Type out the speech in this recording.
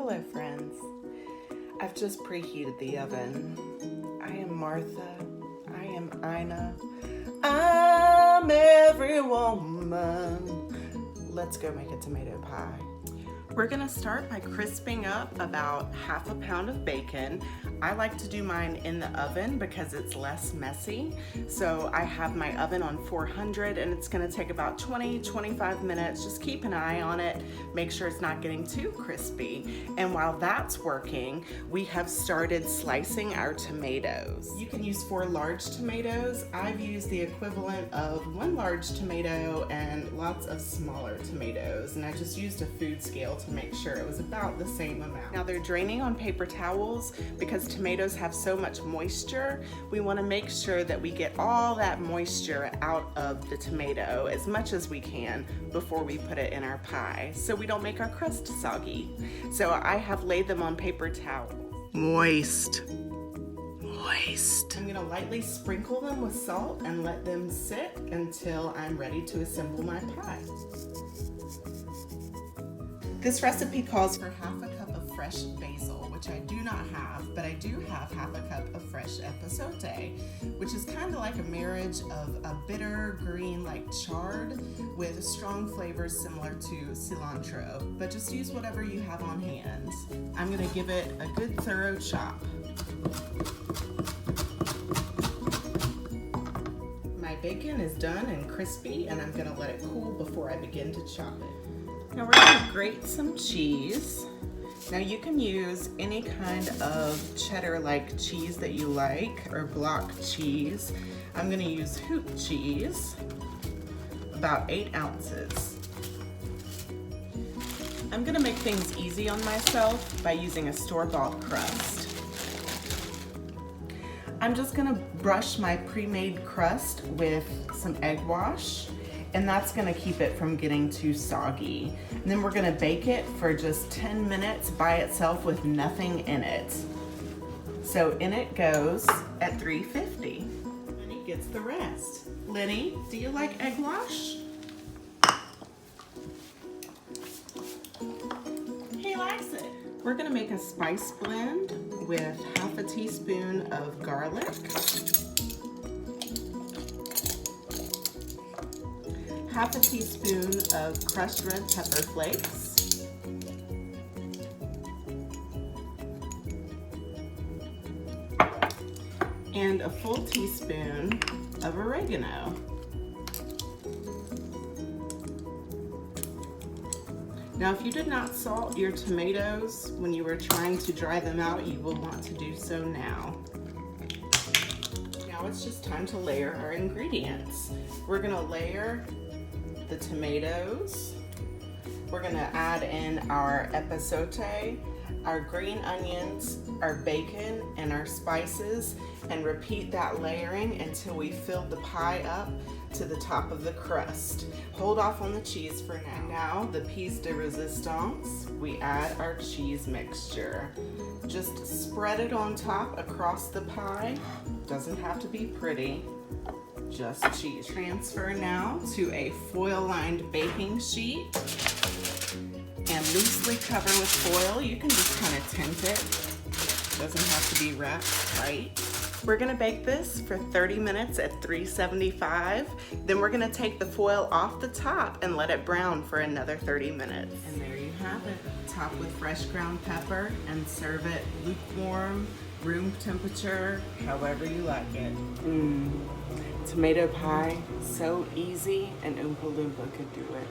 Hello friends. I've just preheated the oven. I am Martha. I am Ina. I'm every woman. Let's go make a tomato pie. We're gonna start by crisping up about half a pound of bacon. I like to do mine in the oven because it's less messy. So I have my oven on 400 and it's gonna take about 20-25 minutes. Just keep an eye on it, make sure it's not getting too crispy. And while that's working, we have started slicing our tomatoes. You can use 4 large tomatoes. I've used the equivalent of 1 large tomato and lots of smaller tomatoes. And I just used a food scale to make sure it was about the same amount. Now they're draining on paper towels because tomatoes have so much moisture. We want to make sure that we get all that moisture out of the tomato as much as we can before we put it in our pie so we don't make our crust soggy. So I have laid them on paper towels. Moist. I'm gonna lightly sprinkle them with salt and let them sit until I'm ready to assemble my pie. This recipe calls for half a cup of fresh basil, which I do not have, but I do have half a cup of fresh epazote, which is kind of like a marriage of a bitter green like chard with strong flavors similar to cilantro, but just use whatever you have on hand. I'm gonna give it a good thorough chop. My bacon is done and crispy, and I'm gonna let it cool before I begin to chop it. Now we're going to grate some cheese. Now you can use any kind of cheddar-like cheese that you like, or block cheese. I'm going to use hoop cheese, about 8 ounces. I'm going to make things easy on myself by using a store-bought crust. I'm just going to brush my pre-made crust with some egg wash, and that's gonna keep it from getting too soggy. And then we're gonna bake it for just 10 minutes by itself with nothing in it. So in it goes at 350. Lenny gets the rest. Lenny, do you like egg wash? He likes it. We're gonna make a spice blend with half a teaspoon of garlic, half a teaspoon of crushed red pepper flakes, and a full teaspoon of oregano. Now, if you did not salt your tomatoes when you were trying to dry them out, you will want to do so now. Now it's just time to layer our ingredients. We're gonna layer the tomatoes. We're gonna add in our epazote, our green onions, our bacon, and our spices, and repeat that layering until we fill the pie up to the top of the crust. Hold off on the cheese for now. Now, the piece de resistance, we add our cheese mixture. Just spread it on top across the pie. Doesn't have to be pretty. Just cheese. Transfer now to a foil-lined baking sheet and loosely cover with foil. You can just kind of tint it. Doesn't have to be wrapped tight. We're gonna bake this for 30 minutes at 375. Then we're gonna take the foil off the top and let it brown for another 30 minutes. And there you have it. Top with fresh ground pepper and serve it lukewarm, room temperature, however you like it. Tomato pie, so easy, and Oompa Loompa could do it.